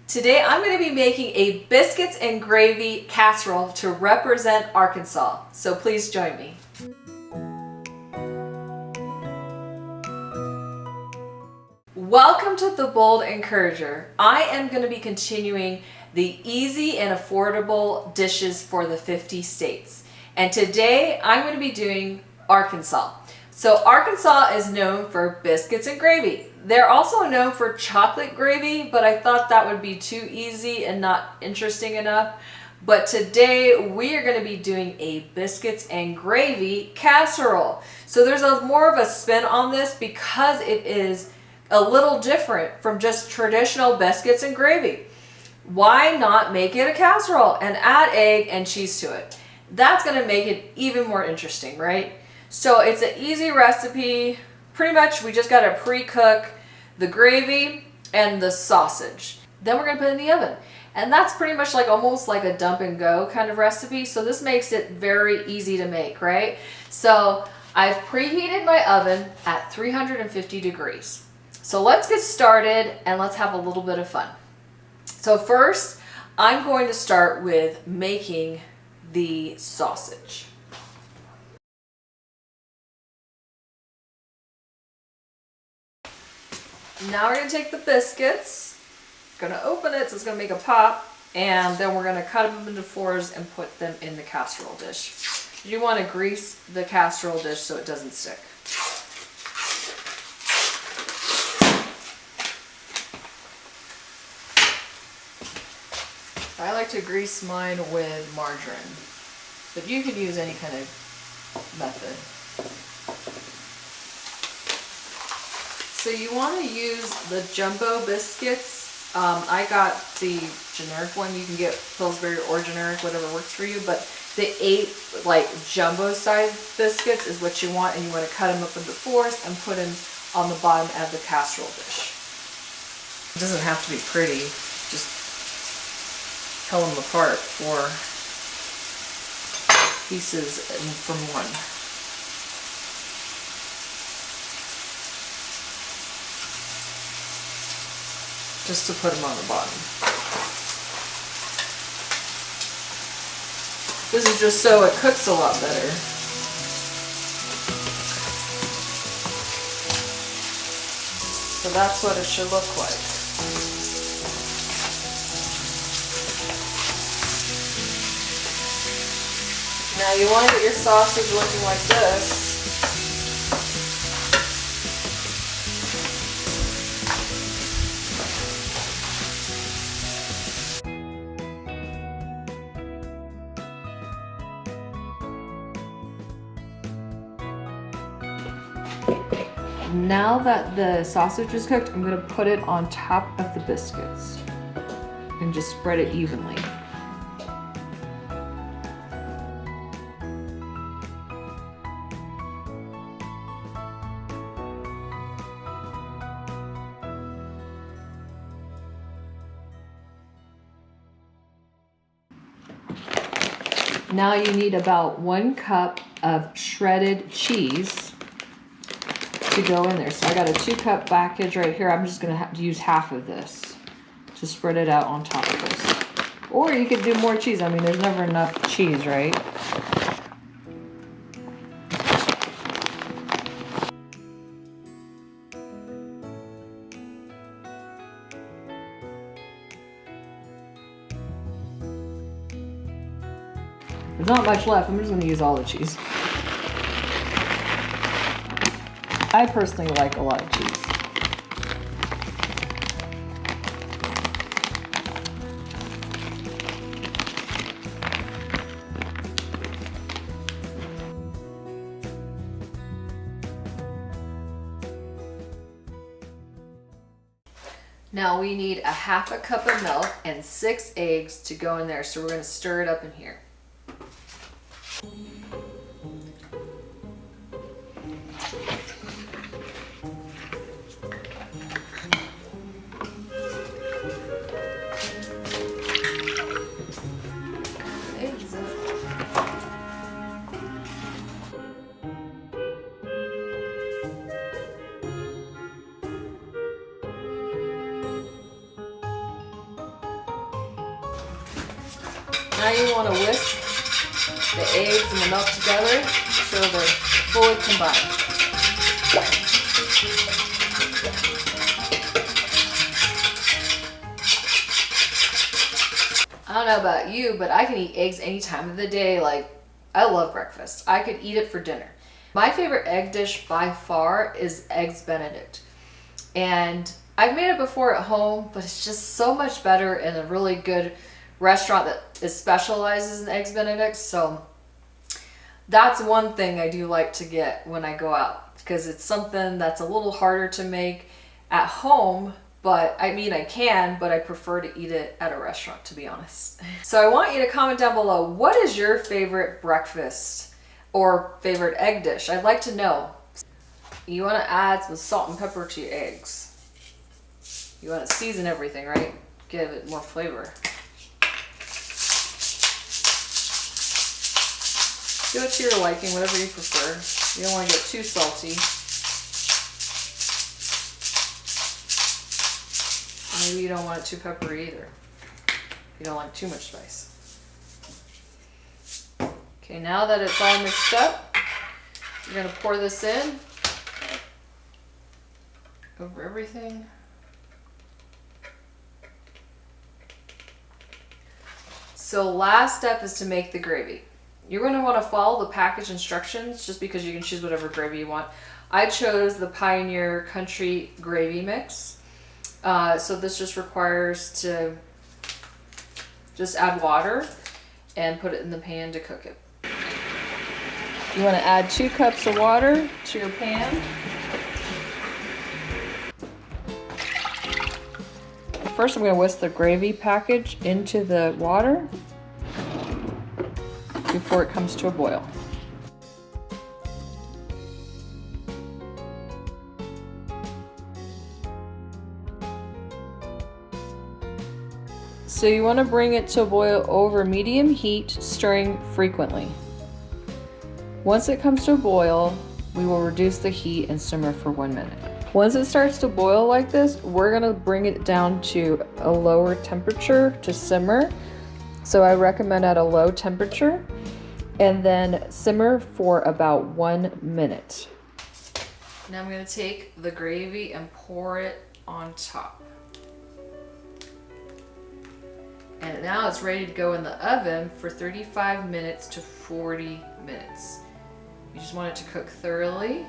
Today I'm going to be making a biscuits and gravy casserole to represent Arkansas, so please join me. Welcome to The Bold Encourager. I am going to be continuing the easy and affordable dishes for the 50 states. And today I'm going to be doing Arkansas. So Arkansas is known for biscuits and gravy. They're also known for chocolate gravy, but I thought that would be too easy and not interesting enough. But today we are going to be doing a biscuits and gravy casserole. So there's more of a spin on this because it is a little different from just traditional biscuits and gravy. Why not make it a casserole and add egg and cheese to it? That's going to make it even more interesting, right? So it's an easy recipe. Pretty much we just got to pre-cook the gravy and the sausage. Then we're going to put it in the oven. And that's pretty much like almost like a dump and go kind of recipe. So this makes it very easy to make, right? So I've preheated my oven at 350 degrees. So let's get started and let's have a little bit of fun. So first, I'm going to start with making the sausage. Now we're going to take the biscuits, going to open it so it's going to make a pop, and then we're going to cut them into fours and put them in the casserole dish. You want to grease the casserole dish so it doesn't stick. I like to grease mine with margarine, but you can use any kind of method. So you want to use the Jumbo Biscuits. I got the generic one. You can get Pillsbury or generic, whatever works for you, but the 8 like jumbo sized biscuits is what you want, and you want to cut them up into fours and put them on the bottom of the casserole dish. It doesn't have to be pretty, just tell them apart for pieces from one. Just to put them on the bottom. This is just so it cooks a lot better. So that's what it should look like. Now you want to get your sausage looking like this. Now that the sausage is cooked, I'm going to put it on top of the biscuits and just spread it evenly. Now you need about 1 cup of shredded cheese to go in there. So I got a 2-cup package right here. I'm just going to use half of this to spread it out on top of this. Or you could do more cheese. I mean, there's never enough cheese, right? There's not much left. I'm just going to use all the cheese. I personally like a lot of cheese. Now we need a half a cup of milk and 6 eggs to go in there. So we're going to stir it up in here. Now you want to whisk the eggs and the milk together so they're fully combined. I don't know about you, but I can eat eggs any time of the day. Like, I love breakfast. I could eat it for dinner. My favorite egg dish by far is Eggs Benedict. And I've made it before at home, but it's just so much better in a really good restaurant that specializes in Eggs Benedict. So that's one thing I do like to get when I go out, because it's something that's a little harder to make at home. But I mean, I can, but I prefer to eat it at a restaurant, to be honest. So I want you to comment down below, what is your favorite breakfast or favorite egg dish? I'd like to know. You want to add some salt and pepper to your eggs. You want to season everything, right? Give it more flavor. Do it to your liking, whatever you prefer. You don't want to get too salty. Maybe you don't want it too peppery either. You don't like too much spice. Okay, now that it's all mixed up, you're going to pour this in over everything. So last step is to make the gravy. You're going to want to follow the package instructions just because you can choose whatever gravy you want. I chose the Pioneer Country Gravy Mix. So this just requires to just add water and put it in the pan to cook it. You want to add 2 cups of water to your pan. First, I'm going to whisk the gravy package into the water before it comes to a boil. So you want to bring it to a boil over medium heat, stirring frequently. Once it comes to a boil, we will reduce the heat and simmer for 1 minute. Once it starts to boil like this, we're going to bring it down to a lower temperature to simmer. So I recommend at a low temperature, and then simmer for about 1 minute. Now I'm going to take the gravy and pour it on top. And now it's ready to go in the oven for 35 minutes to 40 minutes. You just want it to cook thoroughly.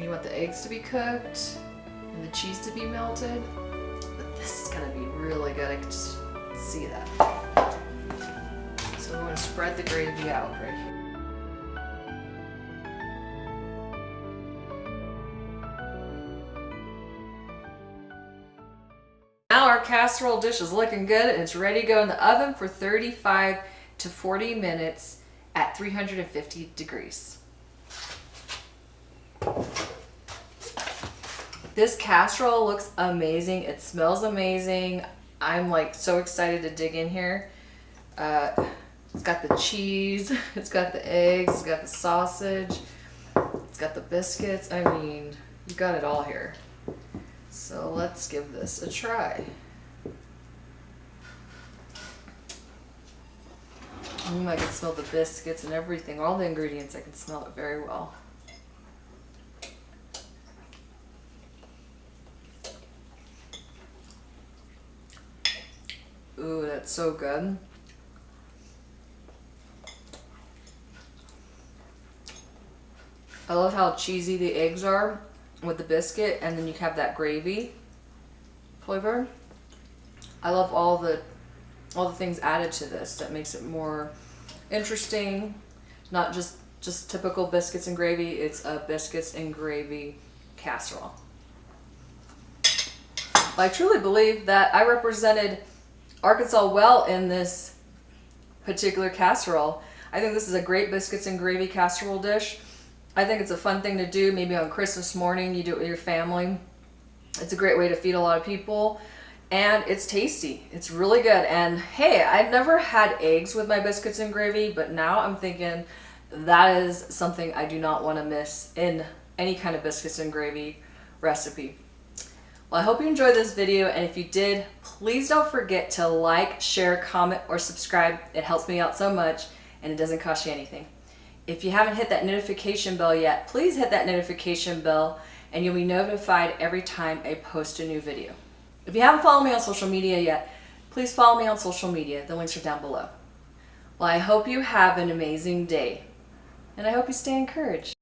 You want the eggs to be cooked and the cheese to be melted. But this is gonna be really good. I can just see that. So we want to spread the gravy out right here. Now our casserole dish is looking good and it's ready to go in the oven for 35 to 40 minutes at 350 degrees. This casserole looks amazing. It smells amazing. I'm like so excited to dig in here. It's got the cheese, it's got the eggs, it's got the sausage, it's got the biscuits. I mean, you got it all here. So let's give this a try. I can smell the biscuits and everything, all the ingredients. I can smell it very well. Ooh, that's so good. I love how cheesy the eggs are with the biscuit, and then you have that gravy flavor. I love all the things added to this that makes it more interesting. Not just typical biscuits and gravy. It's a biscuits and gravy casserole. I truly believe that I represented Arkansas well in this particular casserole. I think this is a great biscuits and gravy casserole dish. I think it's a fun thing to do, maybe on Christmas morning. You do it with your family. It's a great way to feed a lot of people, and it's tasty. It's really good. And hey, I've never had eggs with my biscuits and gravy, but now I'm thinking that is something I do not want to miss in any kind of biscuits and gravy recipe. Well, I hope you enjoyed this video, and if you did, please don't forget to like, share, comment, or subscribe. It helps me out so much, and it doesn't cost you anything. If you haven't hit that notification bell yet, please hit that notification bell, and you'll be notified every time I post a new video. If you haven't followed me on social media yet, please follow me on social media. The links are down below. Well, I hope you have an amazing day, and I hope you stay encouraged.